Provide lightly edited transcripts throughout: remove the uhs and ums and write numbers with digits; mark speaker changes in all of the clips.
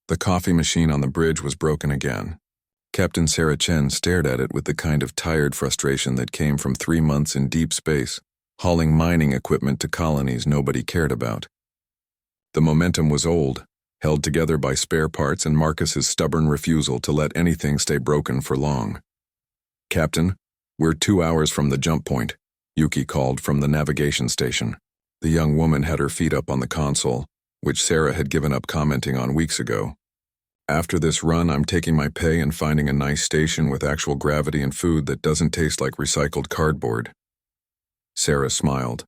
Speaker 1: The coffee machine on the bridge was broken again. Captain Sarah Chen stared at it with the kind of tired frustration that came from 3 months in deep space, hauling mining equipment to colonies nobody cared about. The momentum was old, held together by spare parts and Marcus's stubborn refusal to let anything stay broken for long. "Captain, we're 2 hours from the jump point," Yuki called from the navigation station. The young woman had her feet up on the console, which Sarah had given up commenting on weeks ago. "After this run, I'm taking my pay and finding a nice station with actual gravity and food that doesn't taste like recycled cardboard." Sarah smiled.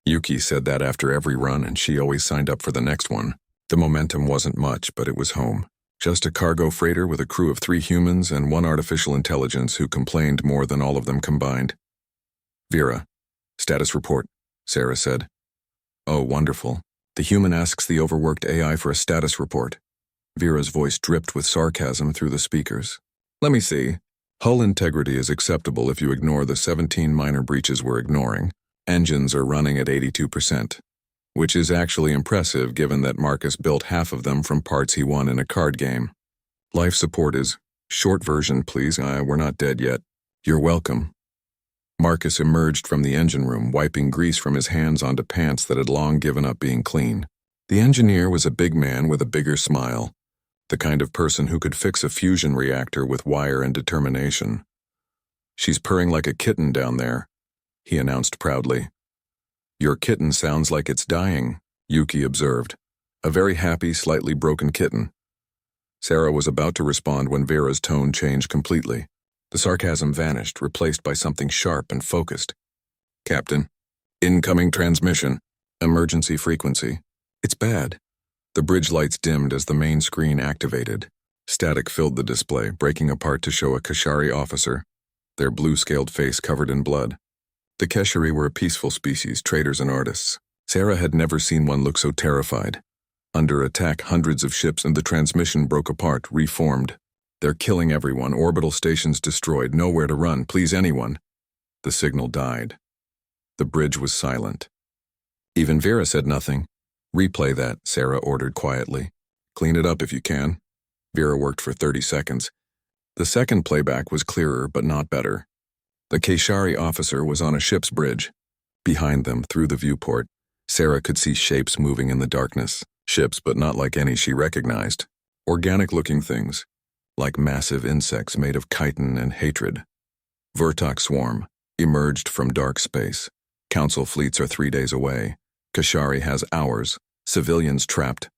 Speaker 1: Yuki said that after every run, and she always signed up for the next one. The momentum wasn't much, but it was home. Just a cargo freighter with a crew of 3 humans and 1 artificial intelligence who complained more than all of them combined. "Vera, status report," Sarah said. "Oh, wonderful. The human asks the overworked AI for a status report." Vera's voice dripped with sarcasm through the speakers. "Let me see. Hull integrity is acceptable if you ignore the 17 minor breaches we're ignoring. Engines are running at 82%, which is actually impressive given that Marcus built half of them from parts he won in a card game. Life support is, short version please, we're not dead yet. You're welcome." Marcus emerged from the engine room, wiping grease from his hands onto pants that had long given up being clean. The engineer was a big man with a bigger smile, the kind of person who could fix a fusion reactor with wire and determination. "She's purring like a kitten down there," he announced proudly. "Your kitten sounds like it's dying," Yuki observed. "A very happy, slightly broken kitten." Sarah was about to respond when Vera's tone changed completely. The sarcasm vanished, replaced by something sharp and focused. "Captain, incoming transmission. Emergency frequency. It's bad." The bridge lights dimmed as the main screen activated. Static filled the display, breaking apart to show a Kashari officer, their blue-scaled face covered in blood. The Keshari were a peaceful species, traders and artists. Sarah had never seen one look so terrified. Under attack, hundreds of ships, and the transmission broke apart, reformed. "They're killing everyone, orbital stations destroyed, nowhere to run, please anyone." The signal died. The bridge was silent. Even Vera said nothing. "Replay that," Sarah ordered quietly. "Clean it up if you can." Vera worked for 30 seconds. The second playback was clearer but not better. The Keshari officer was on a ship's bridge. Behind them, through the viewport, Sarah could see shapes moving in the darkness. Ships, but not like any she recognized. Organic-looking things, like massive insects made of chitin and hatred. Vertox swarm emerged from dark space. Council fleets are 3 days away. Kashari has hours. Civilians trapped.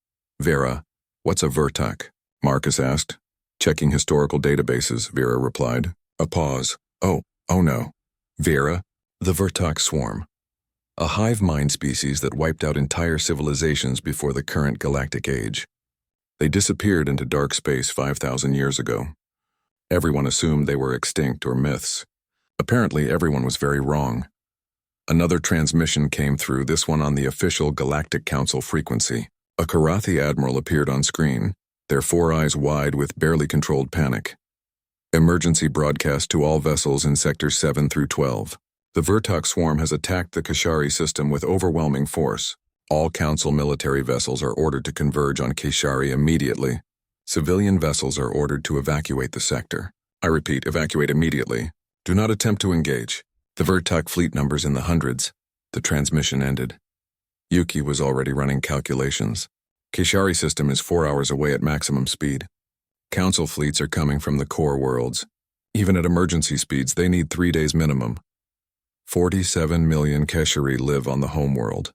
Speaker 1: "Vera, what's a Vertox?" Marcus asked. "Checking historical databases," Vera replied. A pause. Oh no. "Vera, the Vertox swarm. A hive mind species that wiped out entire civilizations before the current galactic age. They disappeared into dark space 5,000 years ago. Everyone assumed they were extinct or myths. Apparently everyone was very wrong. Another transmission came through, this one on the official Galactic Council frequency. A Karathi admiral appeared on screen, their 4 eyes wide with barely controlled panic. "Emergency broadcast to all vessels in sectors 7 through 12. The Vertox swarm has attacked the Keshari system with overwhelming force. All Council military vessels are ordered to converge on Keshari immediately. Civilian vessels are ordered to evacuate the sector. I repeat, evacuate immediately. Do not attempt to engage. The Vertox fleet numbers in the hundreds." The transmission ended. Yuki was already running calculations. Keshari system is 4 hours away at maximum speed. Council fleets are coming from the core worlds. Even at emergency speeds, they need 3 days minimum. 47 million Keshari live on the homeworld,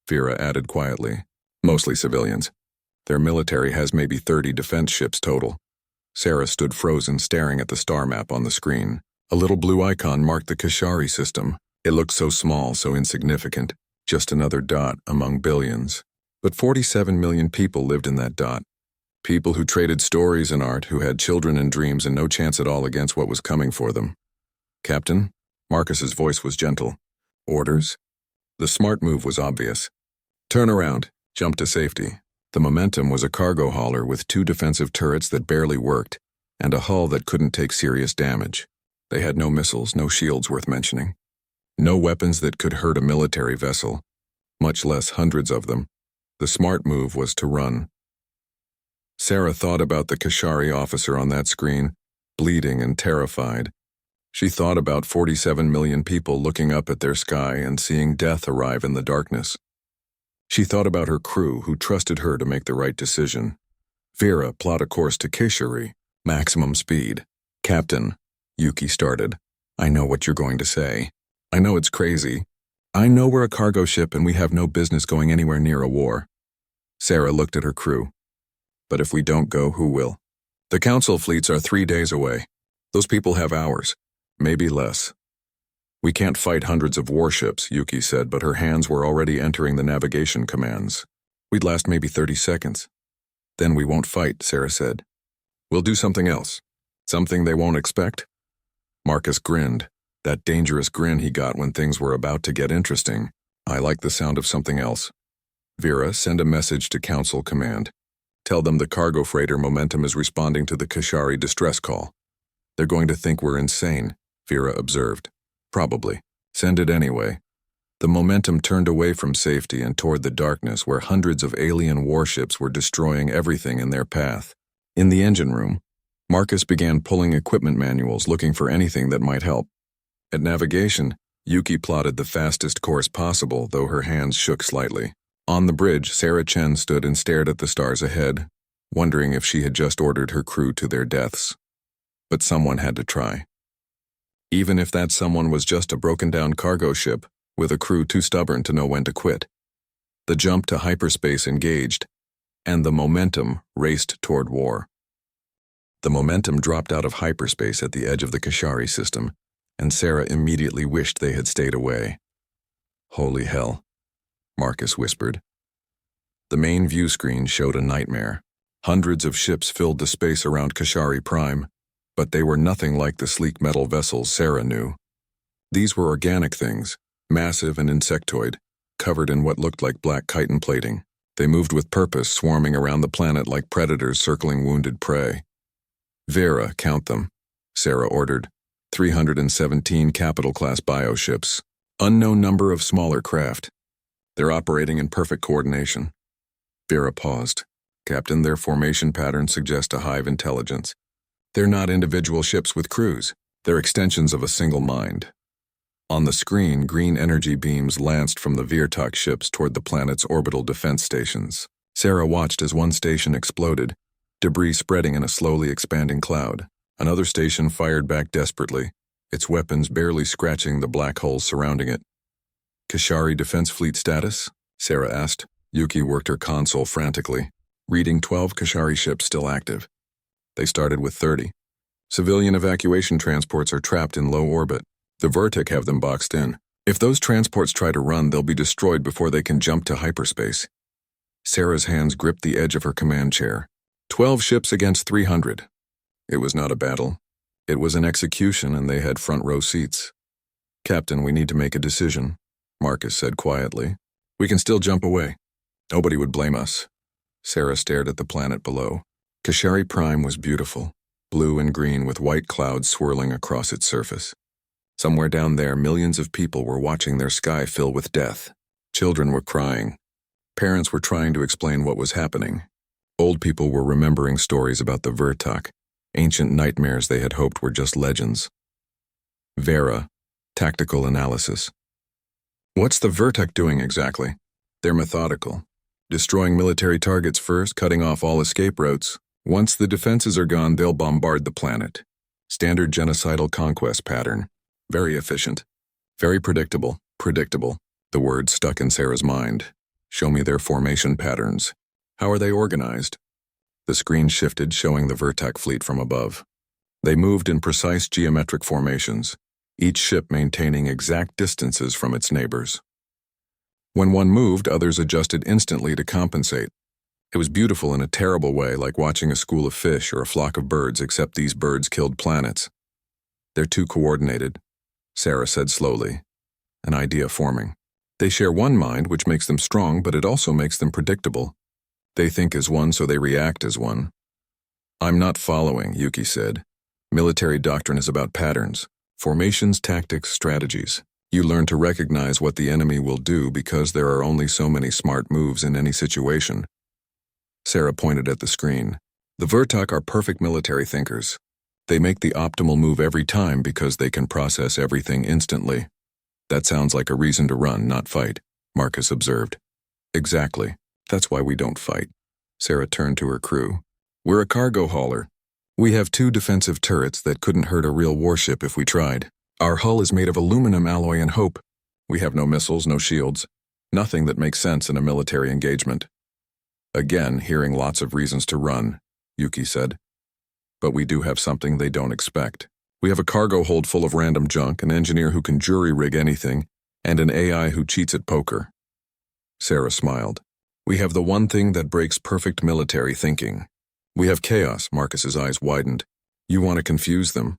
Speaker 1: Vera added quietly. Mostly civilians. Their military has maybe 30 defense ships total. Sarah stood frozen, staring at the star map on the screen. A little blue icon marked the Keshari system. It looked so small, so insignificant. Just another dot among billions. But 47 million people lived in that dot. People who traded stories and art, who had children and dreams and no chance at all against what was coming for them. "Captain?" Marcus's voice was gentle. "Orders?" The smart move was obvious. "Turn around. Jump to safety." The Momentum was a cargo hauler with 2 defensive turrets that barely worked, and a hull that couldn't take serious damage. They had no missiles, no shields worth mentioning. No weapons that could hurt a military vessel, much less hundreds of them. The smart move was to run. Sarah thought about the Kashari officer on that screen, bleeding and terrified. She thought about 47 million people looking up at their sky and seeing death arrive in the darkness. She thought about her crew who trusted her to make the right decision. Vera, plot a course to Kashari, maximum speed. Captain, Yuki started. I know what you're going to say. I know it's crazy. I know we're a cargo ship and we have no business going anywhere near a war. Sarah looked at her crew. But if we don't go, who will? The council fleets are 3 days away. Those people have hours, maybe less. We can't fight hundreds of warships, Yuki said, but her hands were already entering the navigation commands. We'd last maybe 30 seconds. Then we won't fight, Sarah said. We'll do something else. Something they won't expect? Marcus grinned, that dangerous grin he got when things were about to get interesting. I like the sound of something else. Vera, send a message to Council Command. Tell them the cargo freighter Momentum is responding to the Kashari distress call. They're going to think we're insane, Vera observed. Probably. Send it anyway. The Momentum turned away from safety and toward the darkness where hundreds of alien warships were destroying everything in their path. In the engine room, Marcus began pulling equipment manuals looking for anything that might help. At navigation, Yuki plotted the fastest course possible, though her hands shook slightly. On the bridge, Sarah Chen stood and stared at the stars ahead, wondering if she had just ordered her crew to their deaths. But someone had to try. Even if that someone was just a broken-down cargo ship, with a crew too stubborn to know when to quit. The jump to hyperspace engaged, and the Momentum raced toward war. The Momentum dropped out of hyperspace at the edge of the Kashari system, and Sarah immediately wished they had stayed away. Holy hell, Marcus whispered. The main view screen showed a nightmare. Hundreds of ships filled the space around Kashari Prime, but they were nothing like the sleek metal vessels Sarah knew. These were organic things, massive and insectoid, covered in what looked like black chitin plating. They moved with purpose, swarming around the planet like predators circling wounded prey. Vera, count them, Sarah ordered. 317 capital-class bioships. Unknown number of smaller craft. They're operating in perfect coordination. Vera paused. Captain, their formation patterns suggest a hive intelligence. They're not individual ships with crews. They're extensions of a single mind. On the screen, green energy beams lanced from the Virtak ships toward the planet's orbital defense stations. Sarah watched as one station exploded, debris spreading in a slowly expanding cloud. Another station fired back desperately, its weapons barely scratching the black holes surrounding it. Kashari Defense Fleet status? Sarah asked. Yuki worked her console frantically, reading 12 Kashari ships still active. They started with 30. Civilian evacuation transports are trapped in low orbit. The Vertic have them boxed in. If those transports try to run, they'll be destroyed before they can jump to hyperspace. Sarah's hands gripped the edge of her command chair. 12 ships against 300. It was not a battle. It was an execution, and they had front row seats. Captain, we need to make a decision, Marcus said quietly. We can still jump away. Nobody would blame us. Sarah stared at the planet below. Kashari Prime was beautiful, blue and green with white clouds swirling across its surface. Somewhere down there, millions of people were watching their sky fill with death. Children were crying. Parents were trying to explain what was happening. Old people were remembering stories about the Virtak, ancient nightmares they had hoped were just legends. Vera, tactical analysis. What's the Virtak doing exactly? They're methodical. Destroying military targets first, cutting off all escape routes. Once the defenses are gone, they'll bombard the planet. Standard genocidal conquest pattern. Very efficient. Very predictable. Predictable. The word stuck in Sarah's mind. Show me their formation patterns. How are they organized? The screen shifted, showing the Virtak fleet from above. They moved in precise geometric formations, each ship maintaining exact distances from its neighbors. When one moved, others adjusted instantly to compensate. It was beautiful in a terrible way, like watching a school of fish or a flock of birds, except these birds killed planets. They're too coordinated, Sarah said slowly, an idea forming. They share one mind, which makes them strong, but it also makes them predictable. They think as one, so they react as one. I'm not following, Yuki said. Military doctrine is about patterns, formations, tactics, strategies. You learn to recognize what the enemy will do because there are only so many smart moves in any situation. Sarah pointed at the screen. The Vertok are perfect military thinkers. They make the optimal move every time because they can process everything instantly. That sounds like a reason to run, not fight, Marcus observed. Exactly. That's why we don't fight. Sarah turned to her crew. We're a cargo hauler. We have 2 defensive turrets that couldn't hurt a real warship if we tried. Our hull is made of aluminum alloy and hope. We have no missiles, no shields. Nothing that makes sense in a military engagement. Again, hearing lots of reasons to run, Yuki said. But we do have something they don't expect. We have a cargo hold full of random junk, an engineer who can jury-rig anything, and an AI who cheats at poker. Sarah smiled. We have the one thing that breaks perfect military thinking. We have chaos. Marcus's eyes widened. You want to confuse them.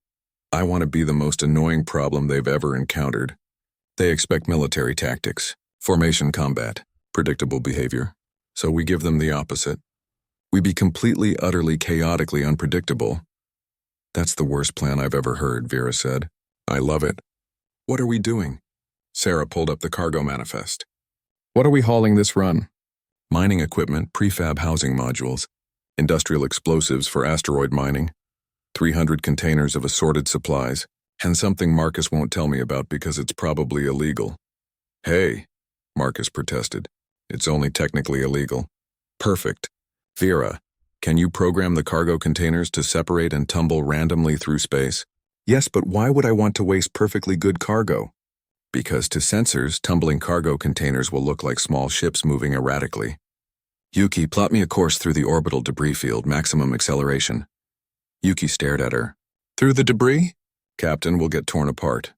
Speaker 1: I want to be the most annoying problem they've ever encountered. They expect military tactics, formation combat, predictable behavior. So we give them the opposite. We be completely, utterly, chaotically unpredictable. That's the worst plan I've ever heard, Vera said. I love it. What are we doing? Sarah pulled up the cargo manifest. What are we hauling this run? Mining equipment, prefab housing modules, industrial explosives for asteroid mining, 300 containers of assorted supplies, and something Marcus won't tell me about because it's probably illegal. Hey, Marcus protested. It's only technically illegal. Perfect. Vera, can you program the cargo containers to separate and tumble randomly through space? Yes, but why would I want to waste perfectly good cargo? Because to sensors, tumbling cargo containers will look like small ships moving erratically. Yuki, plot me a course through the orbital debris field, maximum acceleration. Yuki stared at her. Through the debris? Captain, will get torn apart.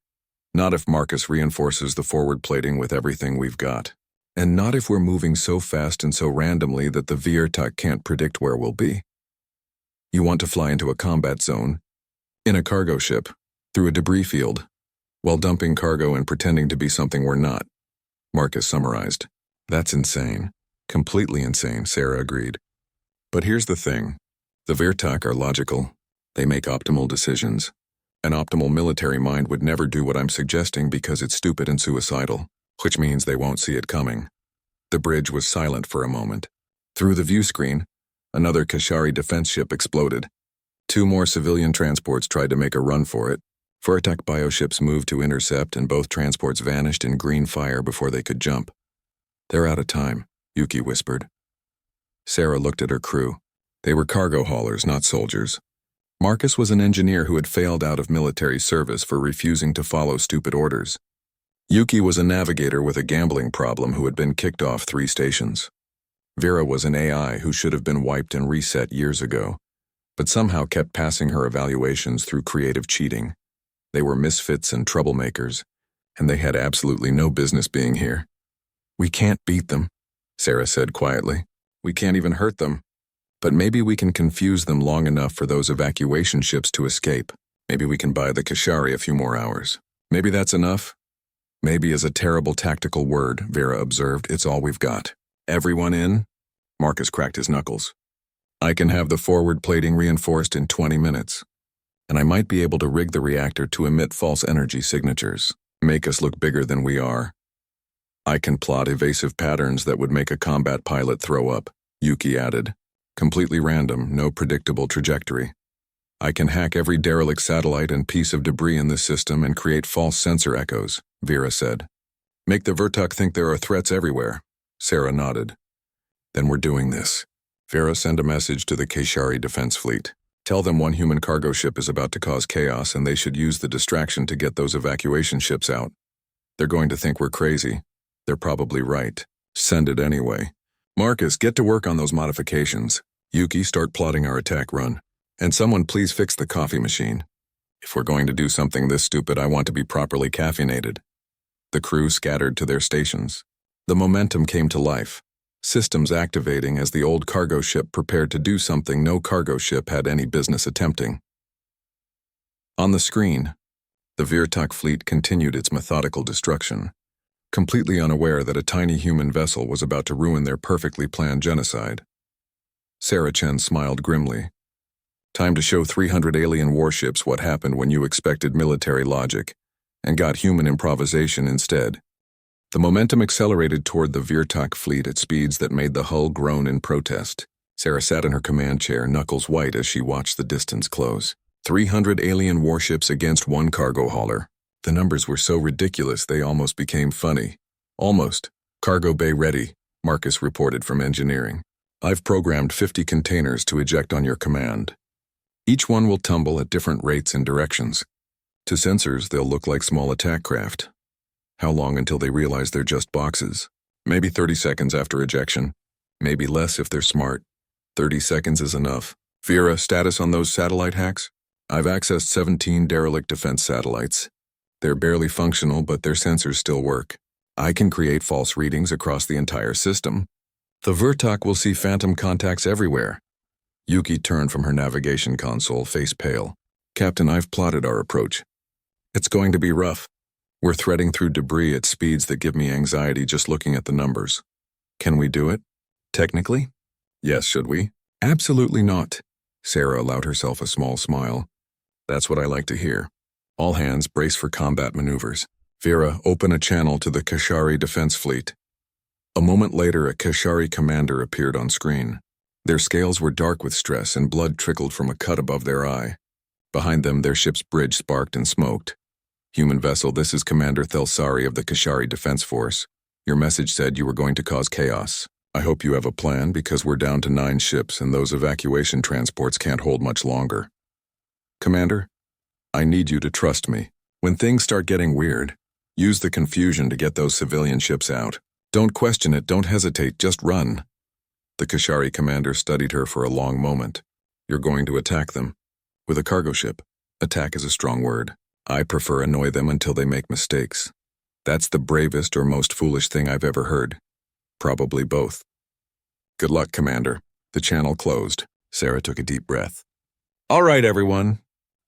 Speaker 1: Not if Marcus reinforces the forward plating with everything we've got. And not if we're moving so fast and so randomly that the Vertok can't predict where we'll be. You want to fly into a combat zone, in a cargo ship, through a debris field, while dumping cargo and pretending to be something we're not, Marcus summarized. That's insane. Completely insane, Sarah agreed. But here's the thing. The Vertok are logical. They make optimal decisions. An optimal military mind would never do what I'm suggesting because it's stupid and suicidal, which means they won't see it coming. The bridge was silent for a moment. Through the view screen, another Kashari defense ship exploded. 2 more civilian transports tried to make a run for it. Vertok bioships moved to intercept and both transports vanished in green fire before they could jump. They're out of time, Yuki whispered. Sarah looked at her crew. They were cargo haulers, not soldiers. Marcus was an engineer who had failed out of military service for refusing to follow stupid orders. Yuki was a navigator with a gambling problem who had been kicked off 3 stations. Vera was an AI who should have been wiped and reset years ago, but somehow kept passing her evaluations through creative cheating. They were misfits and troublemakers, and they had absolutely no business being here. We can't beat them, Sarah said quietly. We can't even hurt them. But maybe we can confuse them long enough for those evacuation ships to escape. Maybe we can buy the Kashari a few more hours. Maybe that's enough? Maybe is a terrible tactical word, Vera observed. It's all we've got. Everyone in? Marcus cracked his knuckles. I can have the forward plating reinforced in 20 minutes. And I might be able to rig the reactor to emit false energy signatures, make us look bigger than we are. I can plot evasive patterns that would make a combat pilot throw up, Yuki added. Completely random, no predictable trajectory. I can hack every derelict satellite and piece of debris in this system and create false sensor echoes, Vera said. Make the Vertok think there are threats everywhere, Sarah nodded. Then we're doing this. Vera, send a message to the Kashari defense fleet. Tell them one human cargo ship is about to cause chaos and they should use the distraction to get those evacuation ships out. They're going to think we're crazy. They're probably right. Send it anyway. Marcus, get to work on those modifications. Yuki, start plotting our attack run. And someone please fix the coffee machine. If we're going to do something this stupid, I want to be properly caffeinated. The crew scattered to their stations. The momentum came to life. Systems activating as the old cargo ship prepared to do something no cargo ship had any business attempting. On the screen, the Vertok fleet continued its methodical destruction, completely unaware that a tiny human vessel was about to ruin their perfectly planned genocide. Sarah Chen smiled grimly. Time to show 300 alien warships what happened when you expected military logic and got human improvisation instead. The momentum accelerated toward the Vertok fleet at speeds that made the hull groan in protest. Sarah sat in her command chair, knuckles white as she watched the distance close. 300 alien warships against one cargo hauler. The numbers were so ridiculous they almost became funny. Almost. Cargo bay ready, Marcus reported from engineering. I've programmed 50 containers to eject on your command. Each one will tumble at different rates and directions. To sensors, they'll look like small attack craft. How long until they realize they're just boxes? Maybe 30 seconds after ejection. Maybe less if they're smart. 30 seconds is enough. Vera, status on those satellite hacks? I've accessed 17 derelict defense satellites. They're barely functional, but their sensors still work. I can create false readings across the entire system. The Vertok will see phantom contacts everywhere. Yuki turned from her navigation console, face pale. Captain, I've plotted our approach. It's going to be rough. We're threading through debris at speeds that give me anxiety just looking at the numbers. Can we do it? Technically? Yes, should we? Absolutely not. Sarah allowed herself a small smile. That's what I like to hear. All hands brace for combat maneuvers. Vera, open a channel to the Kashari defense fleet. A moment later, a Kashari commander appeared on screen. Their scales were dark with stress and blood trickled from a cut above their eye. Behind them, their ship's bridge sparked and smoked. Human vessel, this is Commander Thelsari of the Kashari Defense Force. Your message said you were going to cause chaos. I hope you have a plan because we're down to 9 ships and those evacuation transports can't hold much longer. Commander, I need you to trust me. When things start getting weird, use the confusion to get those civilian ships out. Don't question it, don't hesitate, just run. The Kashari commander studied her for a long moment. You're going to attack them. With a cargo ship. Attack is a strong word. I prefer annoy them until they make mistakes. That's the bravest or most foolish thing I've ever heard. Probably both. Good luck, Commander. The channel closed. Sarah took a deep breath. All right, everyone.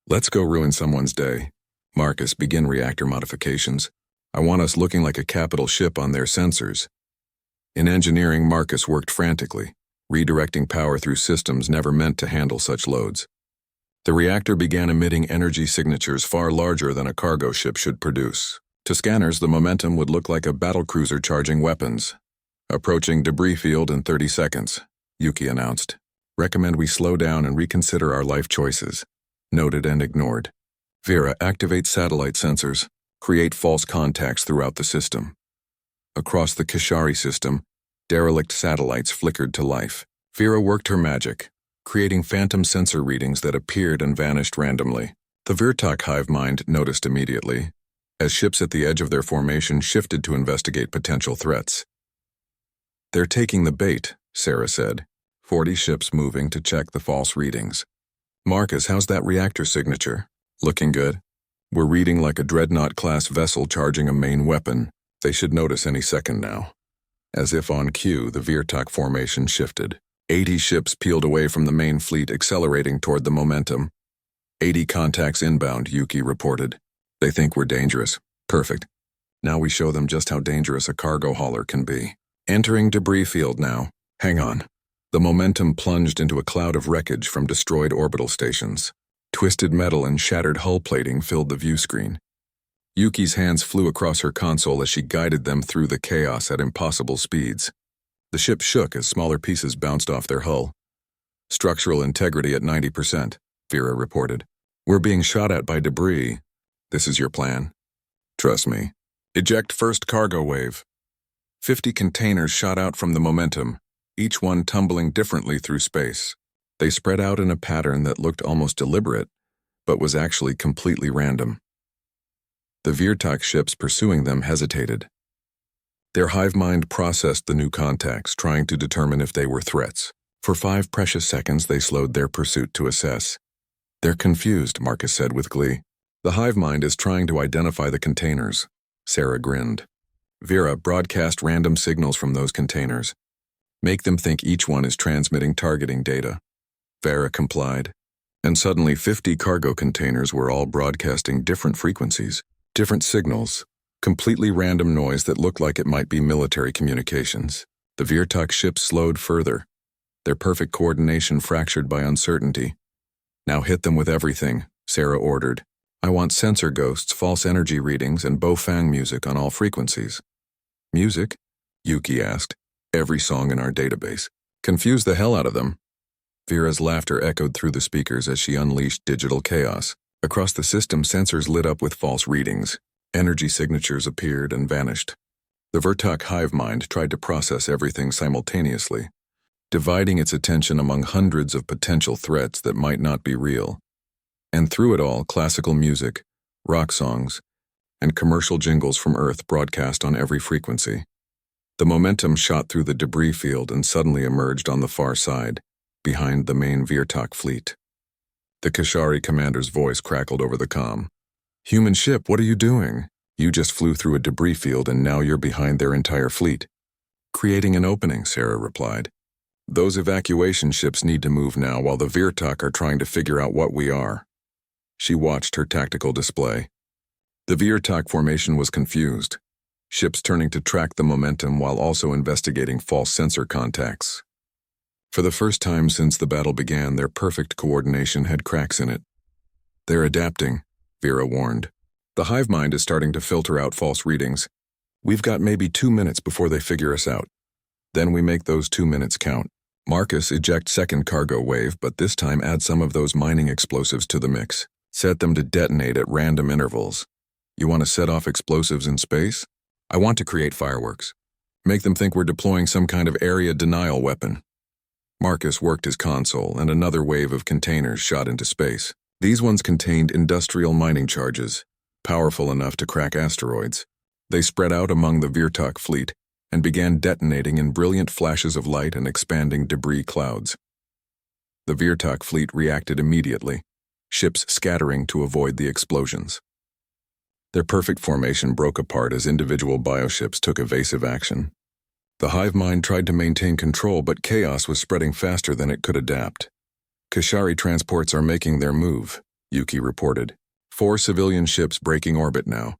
Speaker 1: Let's go ruin someone's day. Marcus, begin reactor modifications. I want us looking like a capital ship on their sensors. In engineering, Marcus worked frantically, redirecting power through systems never meant to handle such loads. The reactor began emitting energy signatures far larger than a cargo ship should produce. To scanners, the momentum would look like a battlecruiser charging weapons. Approaching debris field in 30 seconds, Yuki announced. Recommend we slow down and reconsider our life choices. Noted and ignored. Vera, activate satellite sensors. Create false contacts throughout the system. Across the Kashari system, derelict satellites flickered to life. Vera worked her magic, creating phantom sensor readings that appeared and vanished randomly. The Vertok hive mind noticed immediately, as ships at the edge of their formation shifted to investigate potential threats. They're taking the bait, Sarah said. 40 ships moving to check the false readings. Marcus, how's that reactor signature? Looking good. We're reading like a dreadnought-class vessel charging a main weapon. They should notice any second now. As if on cue, the Vertok formation shifted. 80 ships peeled away from the main fleet, accelerating toward the momentum. 80 contacts inbound, Yuki reported. They think we're dangerous. Perfect. Now we show them just how dangerous a cargo hauler can be. Entering debris field now. Hang on. The momentum plunged into a cloud of wreckage from destroyed orbital stations. Twisted metal and shattered hull plating filled the view screen. Yuki's hands flew across her console as she guided them through the chaos at impossible speeds. The ship shook as smaller pieces bounced off their hull. Structural integrity at 90%, Vera reported. We're being shot at by debris. This is your plan. Trust me. Eject first cargo wave. 50 containers shot out from the momentum, each one tumbling differently through space. They spread out in a pattern that looked almost deliberate, but was actually completely random. The Vertok ships pursuing them hesitated. Their hive mind processed the new contacts, trying to determine if they were threats. For 5 precious seconds, they slowed their pursuit to assess. They're confused, Marcus said with glee. The hive mind is trying to identify the containers. Sarah grinned. Vera, broadcast random signals from those containers. Make them think each one is transmitting targeting data. Vera complied. And suddenly 50 cargo containers were all broadcasting different frequencies, different signals, completely random noise that looked like it might be military communications. The Vertok ships slowed further, their perfect coordination fractured by uncertainty. Now hit them with everything, Sarah ordered. I want sensor ghosts, false energy readings, and Bofang music on all frequencies. Music? Yuki asked. Every song in our database. Confuse the hell out of them. Vera's laughter echoed through the speakers as she unleashed digital chaos. Across the system, sensors lit up with false readings. Energy signatures appeared and vanished. The Vertok hive mind tried to process everything simultaneously, dividing its attention among hundreds of potential threats that might not be real. And through it all, classical music, rock songs, and commercial jingles from Earth broadcast on every frequency. The momentum shot through the debris field and suddenly emerged on the far side, behind the main Vertok fleet. The Kashari commander's voice crackled over the comm. "Human ship, what are you doing? You just flew through a debris field and now you're behind their entire fleet." "Creating an opening," Sarah replied. "Those evacuation ships need to move now while the Vertok are trying to figure out what we are." She watched her tactical display. The Vertok formation was confused, ships turning to track the momentum while also investigating false sensor contacts. For the first time since the battle began, their perfect coordination had cracks in it. "They're adapting," Vera warned. "The hive mind is starting to filter out false readings. We've got maybe 2 minutes before they figure us out. Then we make those 2 minutes count. Marcus, eject second cargo wave, but this time add some of those mining explosives to the mix. Set them to detonate at random intervals. You want to set off explosives in space? I want to create fireworks. Make them think we're deploying some kind of area denial weapon." Marcus worked his console, and another wave of containers shot into space. These ones contained industrial mining charges, powerful enough to crack asteroids. They spread out among the Vertok fleet and began detonating in brilliant flashes of light and expanding debris clouds. The Vertok fleet reacted immediately, ships scattering to avoid the explosions. Their perfect formation broke apart as individual bioships took evasive action. The hive mind tried to maintain control, but chaos was spreading faster than it could adapt. "Kashari transports are making their move," Yuki reported. 4 civilian ships breaking orbit now.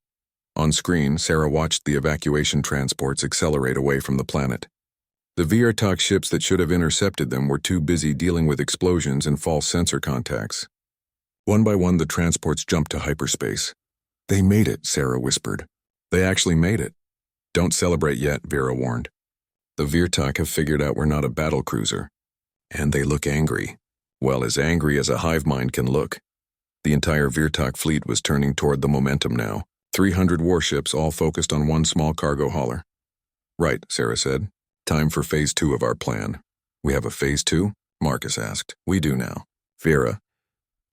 Speaker 1: On screen, Sarah watched the evacuation transports accelerate away from the planet. The Vertok ships that should have intercepted them were too busy dealing with explosions and false sensor contacts. One by one, the transports jumped to hyperspace. "They made it," Sarah whispered. "They actually made it." "Don't celebrate yet," Vera warned. "The Vertok have figured out we're not a battle cruiser. And they look angry. Well, as angry as a hive mind can look." The entire Vertok fleet was turning toward the momentum now. 300 warships, all focused on one small cargo hauler. "Right," Sarah said. "Time for phase 2 of our plan." "We have a phase 2? Marcus asked. "We do now." "Vera,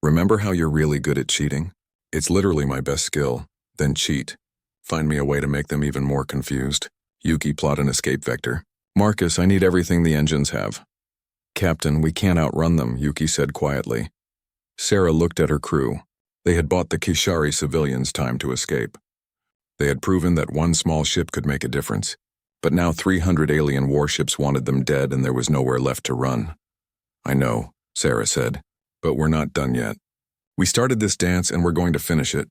Speaker 1: remember how you're really good at cheating? It's literally my best skill. Then cheat. Find me a way to make them even more confused." Yuki plot an escape vector. "Marcus, I need everything the engines have." "Captain, we can't outrun them," Yuki said quietly. Sarah looked at her crew. They had bought the Kishari civilians time to escape. They had proven that one small ship could make a difference, but now 300 alien warships wanted them dead and there was nowhere left to run. "I know," Sarah said, "but we're not done yet. We started this dance and we're going to finish it."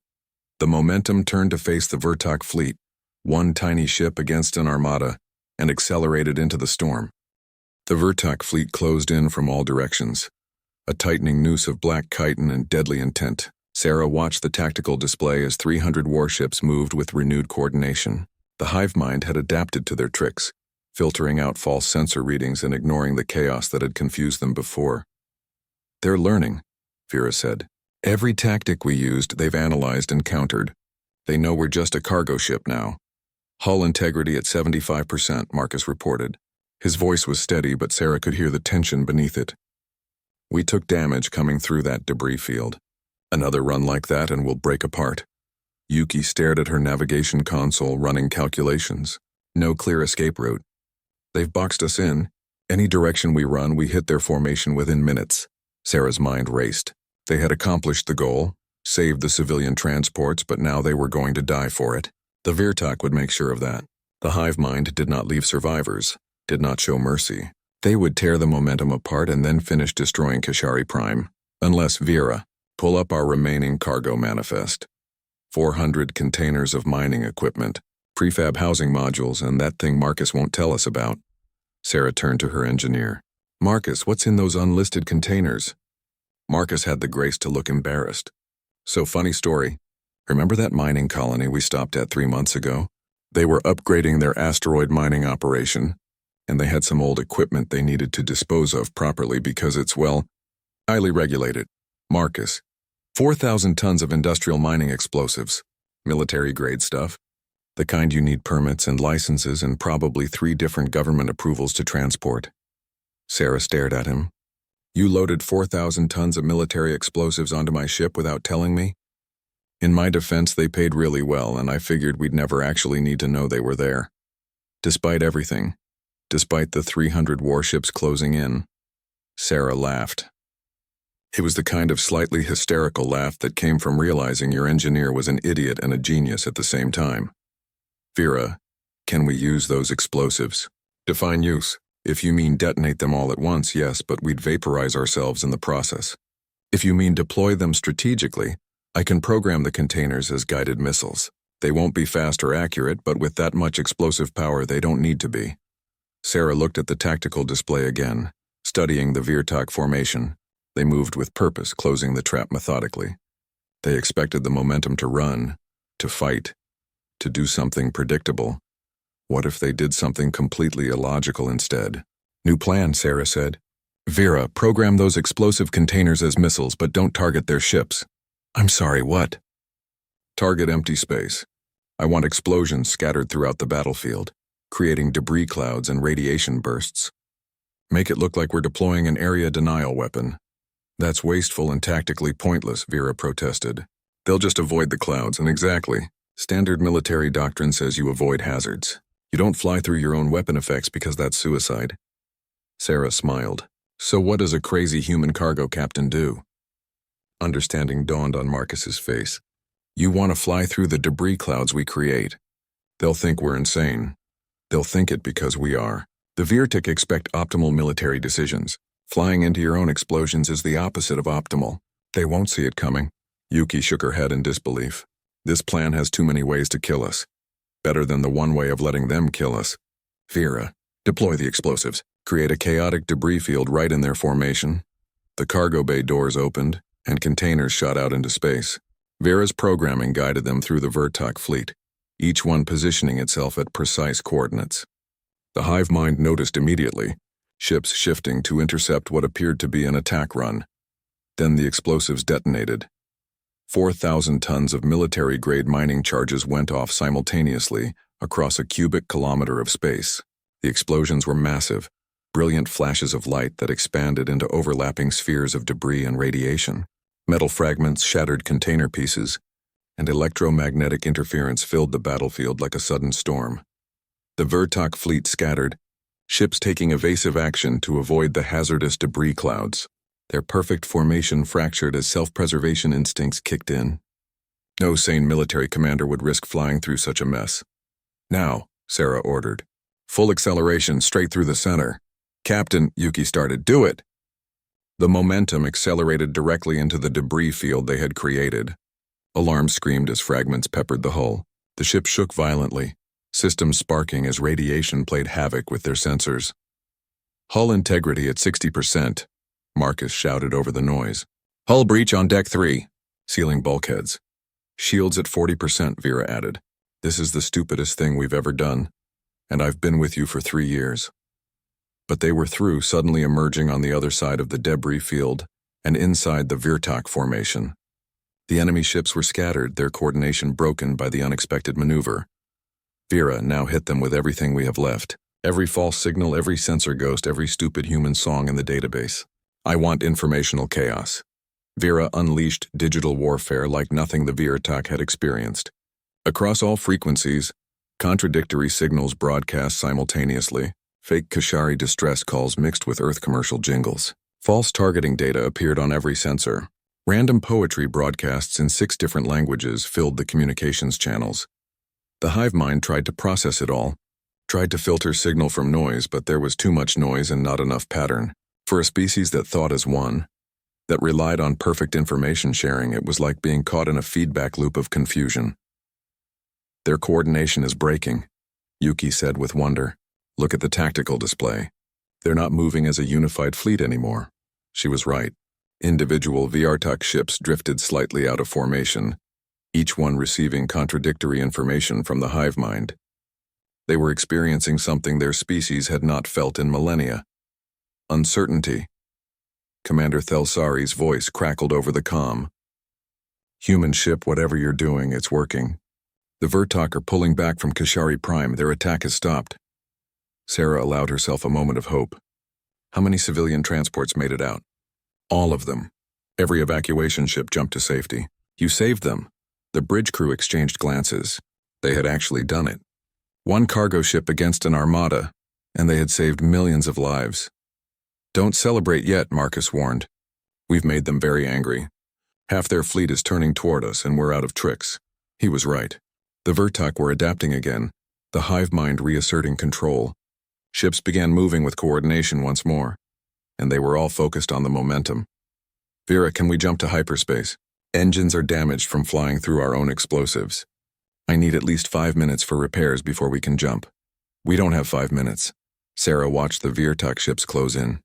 Speaker 1: The momentum turned to face the Vertok fleet, one tiny ship against an armada, and accelerated into the storm. The Vertok fleet closed in from all directions, a tightening noose of black chitin and deadly intent. Sarah watched the tactical display as 300 warships moved with renewed coordination. The hive mind had adapted to their tricks, filtering out false sensor readings and ignoring the chaos that had confused them before. "They're learning," Vera said. "Every tactic we used, they've analyzed and countered. They know we're just a cargo ship now." "Hull integrity at 75%, Marcus reported. His voice was steady, but Sarah could hear the tension beneath it. "We took damage coming through that debris field. Another run like that and we'll break apart." Yuki stared at her navigation console, running calculations. "No clear escape route. They've boxed us in. Any direction we run, we hit their formation within minutes." Sarah's mind raced. They had accomplished the goal, saved the civilian transports, but now they were going to die for it. The Vertok would make sure of that. The hive mind did not leave survivors, did not show mercy. They would tear the momentum apart and then finish destroying Kashari Prime. Unless Vera, pull up our remaining cargo manifest. 400 containers of mining equipment, prefab housing modules, and that thing Marcus won't tell us about. Sarah turned to her engineer. "Marcus, what's in those unlisted containers?" Marcus had the grace to look embarrassed. "So funny story. Remember that mining colony we stopped at 3 months ago? They were upgrading their asteroid mining operation. and they had some old equipment they needed to dispose of properly because it's, well, highly regulated. Marcus. 4,000 tons of industrial mining explosives. Military-grade stuff. The kind you need permits and licenses and probably 3 different government approvals to transport. Sarah stared at him. You loaded 4,000 tons of military explosives onto my ship without telling me? In my defense, they paid really well, and I figured we'd never actually need to know they were there. Despite everything, despite the 300 warships closing in. Sarah laughed. It was the kind of slightly hysterical laugh that came from realizing your engineer was an idiot and a genius at the same time. Vera, can we use those explosives? Define use. If you mean detonate them all at once, yes, but we'd vaporize ourselves in the process. If you mean deploy them strategically, I can program the containers as guided missiles. They won't be fast or accurate, but with that much explosive power, they don't need to be. Sarah looked at the tactical display again, studying the Virtak formation. They moved with purpose, closing the trap methodically. They expected the momentum to run, to fight, to do something predictable. What if they did something completely illogical instead? New plan, Sarah said. Vera, program those explosive containers as missiles, but don't target their ships. I'm sorry, what? Target empty space. I want explosions scattered throughout the battlefield, creating debris clouds and radiation bursts. Make it look like we're deploying an area denial weapon. That's wasteful and tactically pointless, Vera protested. They'll just avoid the clouds, and exactly. Standard military doctrine says you avoid hazards. You don't fly through your own weapon effects because that's suicide. Sarah smiled. So what does a crazy human cargo captain do? Understanding dawned on Marcus's face. You want to fly through the debris clouds we create. They'll think we're insane. They'll think it because we are. The Virtak expect optimal military decisions. Flying into your own explosions is the opposite of optimal. They won't see it coming. Yuki shook her head in disbelief. This plan has too many ways to kill us. Better than the one way of letting them kill us. Vera, deploy the explosives. Create a chaotic debris field right in their formation. The cargo bay doors opened, and containers shot out into space. Vera's programming guided them through the Virtak fleet, each one positioning itself at precise coordinates. The hive mind noticed immediately, ships shifting to intercept what appeared to be an attack run. Then the explosives detonated. 4,000 tons of military-grade mining charges went off simultaneously across a cubic kilometer of space. The explosions were massive, brilliant flashes of light that expanded into overlapping spheres of debris and radiation. Metal fragments shattered container pieces, and electromagnetic interference filled the battlefield like a sudden storm. The Virtak fleet scattered, ships taking evasive action to avoid the hazardous debris clouds. Their perfect formation fractured as self-preservation instincts kicked in. No sane military commander would risk flying through such a mess. Now, Sarah ordered. Full acceleration straight through the center. Captain, Yuki started, do it! The momentum accelerated directly into the debris field they had created. Alarms screamed as fragments peppered the hull. The ship shook violently, systems sparking as radiation played havoc with their sensors. Hull integrity at 60%, Marcus shouted over the noise. Hull breach on deck 3, sealing bulkheads. Shields at 40%, Vera added. This is the stupidest thing we've ever done, and I've been with you for 3 years. But they were through, suddenly emerging on the other side of the debris field and inside the Virtak formation. The enemy ships were scattered, their coordination broken by the unexpected maneuver. Vera now hit them with everything we have left. Every false signal, every sensor ghost, every stupid human song in the database. I want informational chaos. Vera unleashed digital warfare like nothing the Virtak had experienced. Across all frequencies, contradictory signals broadcast simultaneously. Fake Kashari distress calls mixed with Earth commercial jingles. False targeting data appeared on every sensor. Random poetry broadcasts in 6 different languages filled the communications channels. The hive mind tried to process it all, tried to filter signal from noise, but there was too much noise and not enough pattern. For a species that thought as one, that relied on perfect information sharing, it was like being caught in a feedback loop of confusion. Their coordination is breaking, Yuki said with wonder. Look at the tactical display. They're not moving as a unified fleet anymore. She was right. Individual Virtak ships drifted slightly out of formation, each one receiving contradictory information from the hive mind. They were experiencing something their species had not felt in millennia. Uncertainty. Commander Thelsari's voice crackled over the comm. Human ship, whatever you're doing, it's working. The Vertok are pulling back from Kashari Prime. Their attack has stopped. Sarah allowed herself a moment of hope. How many civilian transports made it out? All of them. Every evacuation ship jumped to safety. You saved them. The bridge crew exchanged glances. They had actually done it. One cargo ship against an armada, and they had saved millions of lives. Don't celebrate yet, Marcus warned. We've made them very angry. Half their fleet is turning toward us, and we're out of tricks. He was right. The Vertok were adapting again, the hive mind reasserting control. Ships began moving with coordination once more, and they were all focused on the momentum. Vera, can we jump to hyperspace? Engines are damaged from flying through our own explosives. I need at least 5 minutes for repairs before we can jump. We don't have 5 minutes. Sarah watched the Vertok ships close in.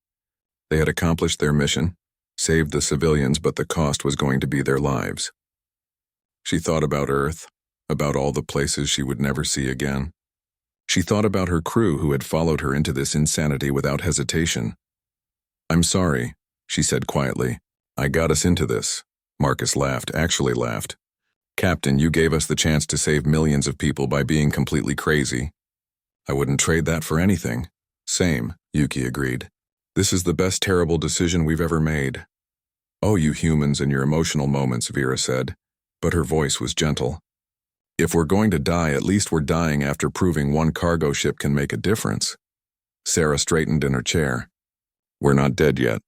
Speaker 1: They had accomplished their mission, saved the civilians, but the cost was going to be their lives. She thought about Earth, about all the places she would never see again. She thought about her crew who had followed her into this insanity without hesitation. I'm sorry, she said quietly. I got us into this. Marcus laughed, actually laughed. Captain, you gave us the chance to save millions of people by being completely crazy. I wouldn't trade that for anything. Same, Yuki agreed. This is the best terrible decision we've ever made. Oh, you humans and your emotional moments, Vera said, but her voice was gentle. If we're going to die, at least we're dying after proving one cargo ship can make a difference. Sarah straightened in her chair. We're not dead yet.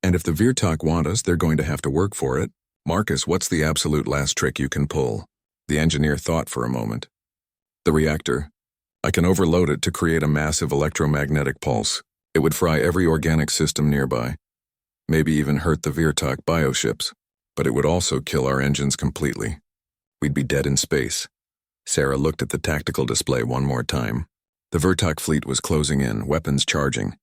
Speaker 1: And if the Vertok want us, they're going to have to work for it. Marcus, what's the absolute last trick you can pull? The engineer thought for a moment. The reactor. I can overload it to create a massive electromagnetic pulse. It would fry every organic system nearby. Maybe even hurt the Vertok bioships. But it would also kill our engines completely. We'd be dead in space. Sarah looked at the tactical display one more time. The Vertok fleet was closing in, weapons charging.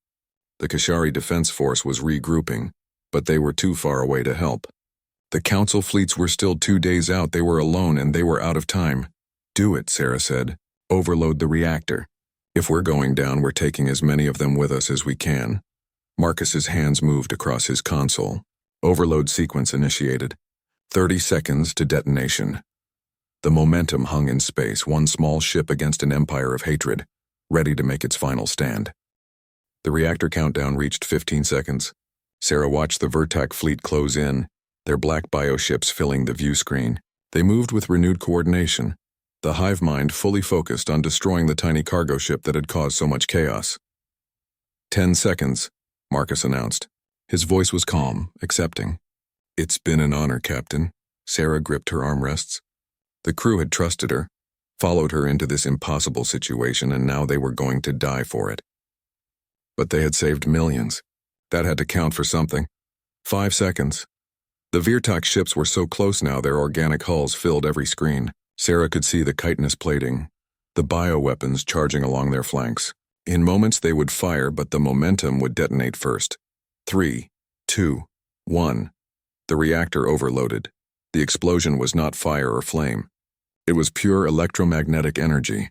Speaker 1: The Kashari Defense Force was regrouping, but they were too far away to help. The Council fleets were still 2 days out. They were alone and they were out of time. Do it, Sarah said. Overload the reactor. If we're going down, we're taking as many of them with us as we can. Marcus's hands moved across his console. Overload sequence initiated. 30 seconds to detonation. The momentum hung in space, one small ship against an empire of hatred, ready to make its final stand. The reactor countdown reached 15 seconds. Sarah watched the Vertok fleet close in, their black bioships filling the view screen. They moved with renewed coordination, the hive mind fully focused on destroying the tiny cargo ship that had caused so much chaos. 10 seconds, Marcus announced. His voice was calm, accepting. It's been an honor, Captain. Sarah gripped her armrests. The crew had trusted her, followed her into this impossible situation, and now they were going to die for it. But they had saved millions. That had to count for something. 5 seconds. The Vertok ships were so close now their organic hulls filled every screen. Sarah could see the chitinous plating, the bioweapons charging along their flanks. In moments they would fire, but the momentum would detonate first. 3, 2, 1. The reactor overloaded. The explosion was not fire or flame. It was pure electromagnetic energy,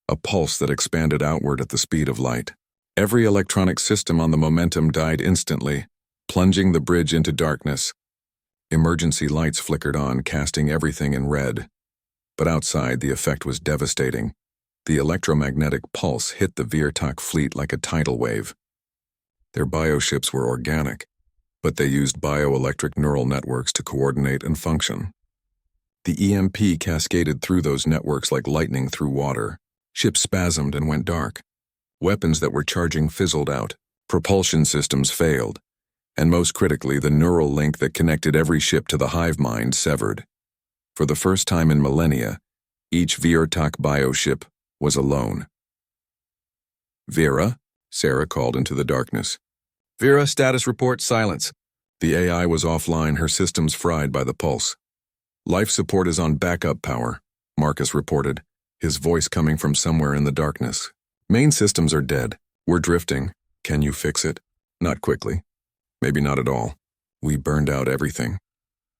Speaker 1: a pulse that expanded outward at the speed of light. Every electronic system on the momentum died instantly, plunging the bridge into darkness. Emergency lights flickered on, casting everything in red. But outside, the effect was devastating. The electromagnetic pulse hit the Vertok fleet like a tidal wave. Their bioships were organic, but they used bioelectric neural networks to coordinate and function. The EMP cascaded through those networks like lightning through water. Ships spasmed and went dark. Weapons that were charging fizzled out. Propulsion systems failed. And most critically, the neural link that connected every ship to the hive mind severed. For the first time in millennia, each Vertok bioship was alone. Vera, Sarah called into the darkness. Vera, status report, silence. The AI was offline, her systems fried by the pulse. Life support is on backup power, Marcus reported, his voice coming from somewhere in the darkness. Main systems are dead. We're drifting. Can you fix it? Not quickly. Maybe not at all. We burned out everything.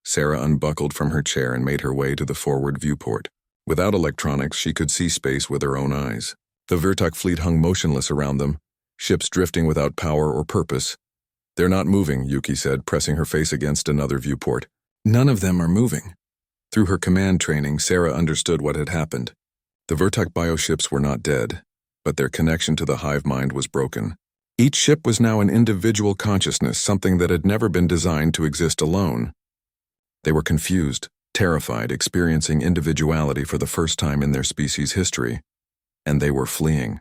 Speaker 1: Sarah unbuckled from her chair and made her way to the forward viewport. Without electronics, she could see space with her own eyes. The Vertok fleet hung motionless around them, ships drifting without power or purpose. "They're not moving," Yuki said, pressing her face against another viewport. "None of them are moving." Through her command training, Sarah understood what had happened. The Vertok bioships were not dead, but their connection to the hive mind was broken. Each ship was now an individual consciousness, something that had never been designed to exist alone. They were confused, terrified, experiencing individuality for the first time in their species' history, and they were fleeing.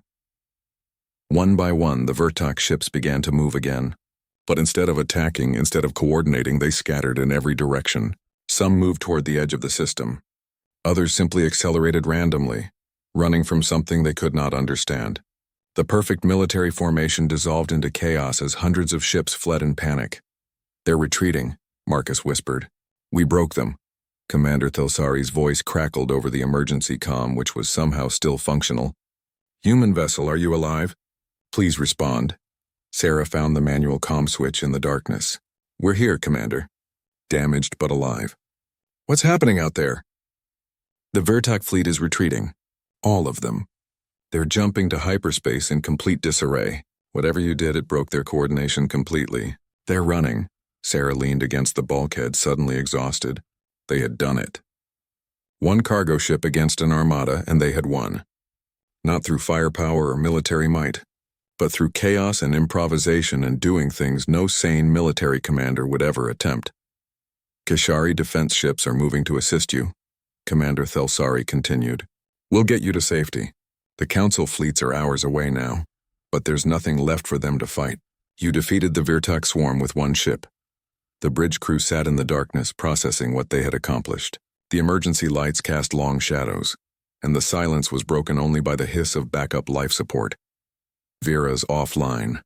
Speaker 1: One by one, the Vertok ships began to move again. But instead of attacking, instead of coordinating, they scattered in every direction. Some moved toward the edge of the system. Others simply accelerated randomly, running from something they could not understand. The perfect military formation dissolved into chaos as hundreds of ships fled in panic. "They're retreating," Marcus whispered. "We broke them." Commander Thelsari's voice crackled over the emergency comm, which was somehow still functional. "Human vessel, are you alive? Please respond." Sarah found the manual comm switch in the darkness. "We're here, Commander. Damaged but alive." "What's happening out there?" "The Vertok fleet is retreating. All of them. They're jumping to hyperspace in complete disarray. Whatever you did, it broke their coordination completely. They're running." Sarah leaned against the bulkhead, suddenly exhausted. They had done it. One cargo ship against an armada, and they had won. Not through firepower or military might, but through chaos and improvisation and doing things no sane military commander would ever attempt. "Kashari defense ships are moving to assist you," Commander Thelsari continued. "We'll get you to safety. The Council fleets are hours away now, but there's nothing left for them to fight. You defeated the Vertok swarm with one ship." The bridge crew sat in the darkness, processing what they had accomplished. The emergency lights cast long shadows, and the silence was broken only by the hiss of backup life support. "Vera's offline,"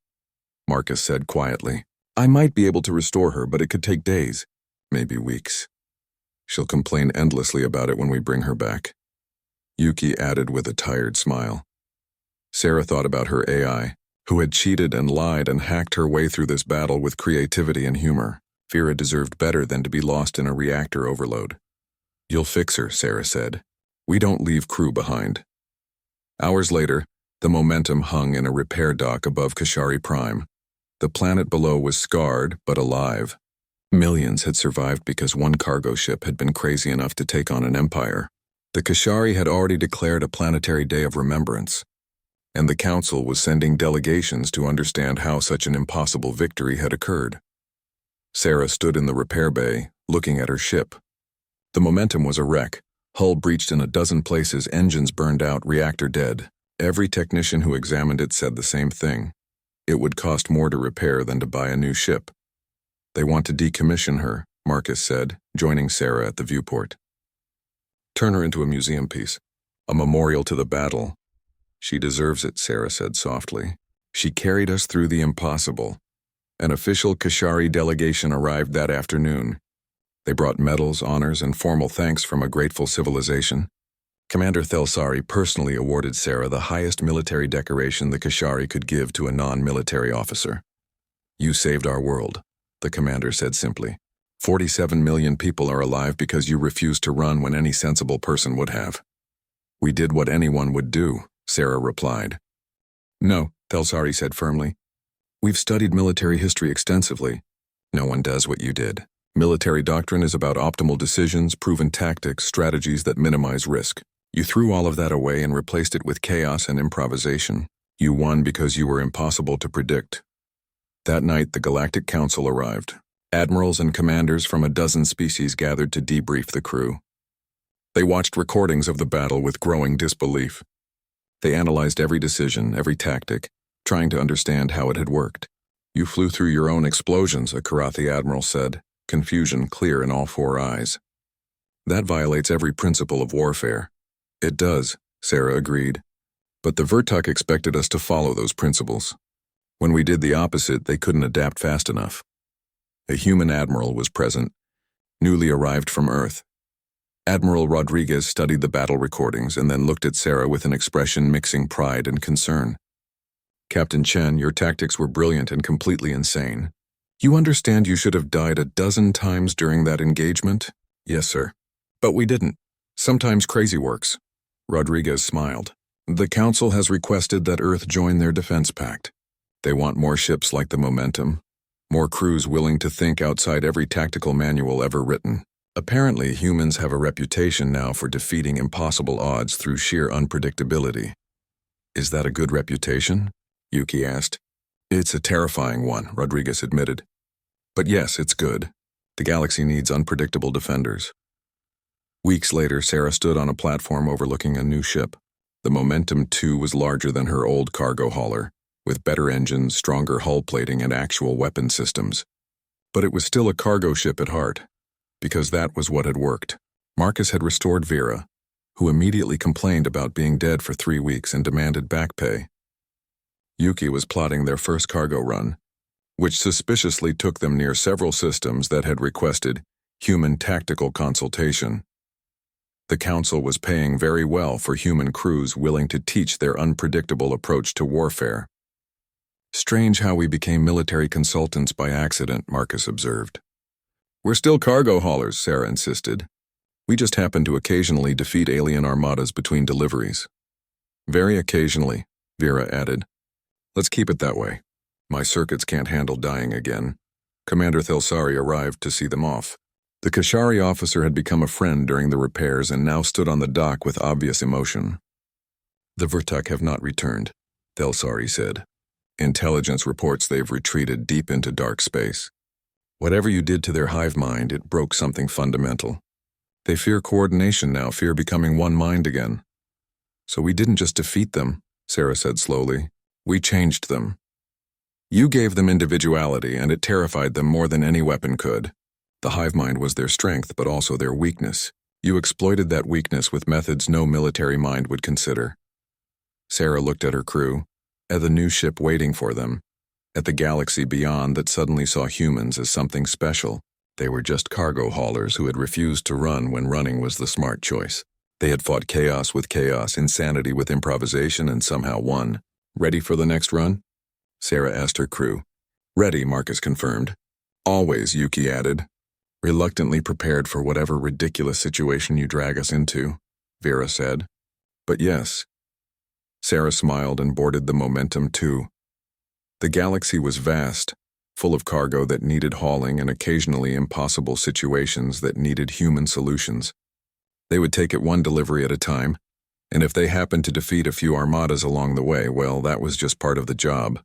Speaker 1: Marcus said quietly. "I might be able to restore her, but it could take days, maybe weeks. She'll complain endlessly about it when we bring her back," Yuki added with a tired smile. Sarah thought about her AI, who had cheated and lied and hacked her way through this battle with creativity and humor. Vera deserved better than to be lost in a reactor overload. "You'll fix her," Sarah said. "We don't leave crew behind." Hours later, the Momentum hung in a repair dock above Kashari Prime. The planet below was scarred, but alive. Millions had survived because one cargo ship had been crazy enough to take on an empire. The Kashari had already declared a planetary day of remembrance, and the Council was sending delegations to understand how such an impossible victory had occurred. Sarah stood in the repair bay, looking at her ship. The Momentum was a wreck, hull breached in a dozen places, engines burned out, reactor dead. Every technician who examined it said the same thing. It would cost more to repair than to buy a new ship. "They want to decommission her," Marcus said, joining Sarah at the viewport. "Turn her into a museum piece, a memorial to the battle." "She deserves it," Sarah said softly. "She carried us through the impossible." An official Kashari delegation arrived that afternoon. They brought medals, honors, and formal thanks from a grateful civilization. Commander Thelsari personally awarded Sarah the highest military decoration the Kashari could give to a non-military officer. "You saved our world," the commander said simply. 47 million people are alive because you refused to run when any sensible person would have." "We did what anyone would do," Sarah replied. "No," Thelsari said firmly. "We've studied military history extensively. No one does what you did. Military doctrine is about optimal decisions, proven tactics, strategies that minimize risk. You threw all of that away and replaced it with chaos and improvisation. You won because you were impossible to predict." That night, the Galactic Council arrived. Admirals and commanders from a dozen species gathered to debrief the crew. They watched recordings of the battle with growing disbelief. They analyzed every decision, every tactic, trying to understand how it had worked. "You flew through your own explosions," a Karathi admiral said, confusion clear in all four eyes. "That violates every principle of warfare." "It does," Sarah agreed. "But the Vertok expected us to follow those principles. When we did the opposite, they couldn't adapt fast enough." A human admiral was present, newly arrived from Earth. Admiral Rodriguez studied the battle recordings and then looked at Sarah with an expression mixing pride and concern. "Captain Chen, your tactics were brilliant and completely insane. You understand you should have died a dozen times during that engagement?" "Yes, sir. But we didn't. Sometimes crazy works." Rodriguez smiled. The Council has requested that Earth join their defense pact. They want more ships like the Momentum, more crews willing to think outside every tactical manual ever written. Apparently, humans have a reputation now for defeating impossible odds through sheer unpredictability. Is that a good reputation? Yuki asked. It's a terrifying one, Rodriguez admitted. But yes, it's good. The galaxy needs unpredictable defenders. Weeks later, Sarah stood on a platform overlooking a new ship. The Momentum 2 was larger than her old cargo hauler, with better engines, stronger hull plating, and actual weapon systems. But it was still a cargo ship at heart, because that was what had worked. Marcus had restored Vera, who immediately complained about being dead for 3 weeks and demanded back pay. Yuki was plotting their first cargo run, which suspiciously took them near several systems that had requested human tactical consultation. The Council was paying very well for human crews willing to teach their unpredictable approach to warfare. Strange how we became military consultants by accident, Marcus observed. We're still cargo haulers, Sarah insisted. We just happen to occasionally defeat alien armadas between deliveries. Very occasionally, Vera added. Let's keep it that way. My circuits can't handle dying again. Commander Thelsari arrived to see them off. The Kashari officer had become a friend during the repairs and now stood on the dock with obvious emotion. The Vertuk have not returned, Thelsari said. Intelligence reports they've retreated deep into dark space. Whatever you did to their hive mind, it broke something fundamental. They fear coordination now, fear becoming one mind again. So we didn't just defeat them, Sarah said slowly. We changed them. You gave them individuality, and it terrified them more than any weapon could. The hive mind was their strength, but also their weakness. You exploited that weakness with methods no military mind would consider. Sarah looked at her crew, at the new ship waiting for them, at the galaxy beyond that suddenly saw humans as something special. They were just cargo haulers who had refused to run when running was the smart choice. They had fought chaos with chaos, insanity with improvisation, and somehow won. Ready for the next run? Sarah asked her crew. Ready, Marcus confirmed. Always, Yuki added. Reluctantly prepared for whatever ridiculous situation you drag us into, Vera said. But yes. Sarah smiled and boarded the Momentum 2. The galaxy was vast, full of cargo that needed hauling and occasionally impossible situations that needed human solutions. They would take it one delivery at a time, and if they happened to defeat a few armadas along the way, well, that was just part of the job.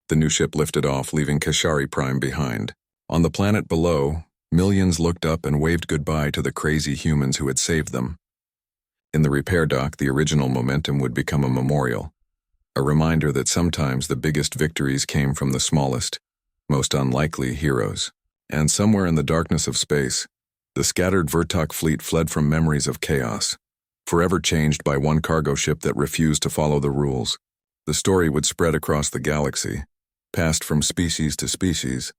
Speaker 1: The new ship lifted off, leaving Kashari Prime behind. On the planet below, millions looked up and waved goodbye to the crazy humans who had saved them. In the repair dock, the original Momentum would become a memorial, a reminder that sometimes the biggest victories came from the smallest, most unlikely heroes. And somewhere in the darkness of space, the scattered Vertok fleet fled from memories of chaos, forever changed by one cargo ship that refused to follow the rules. The story would spread across the galaxy, passed from species to species,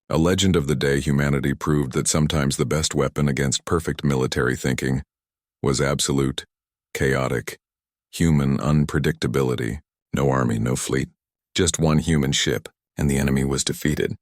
Speaker 1: a legend of the day humanity proved that sometimes the best weapon against perfect military thinking was absolute, chaotic, human unpredictability. No army, no fleet, just one human ship, and the enemy was defeated.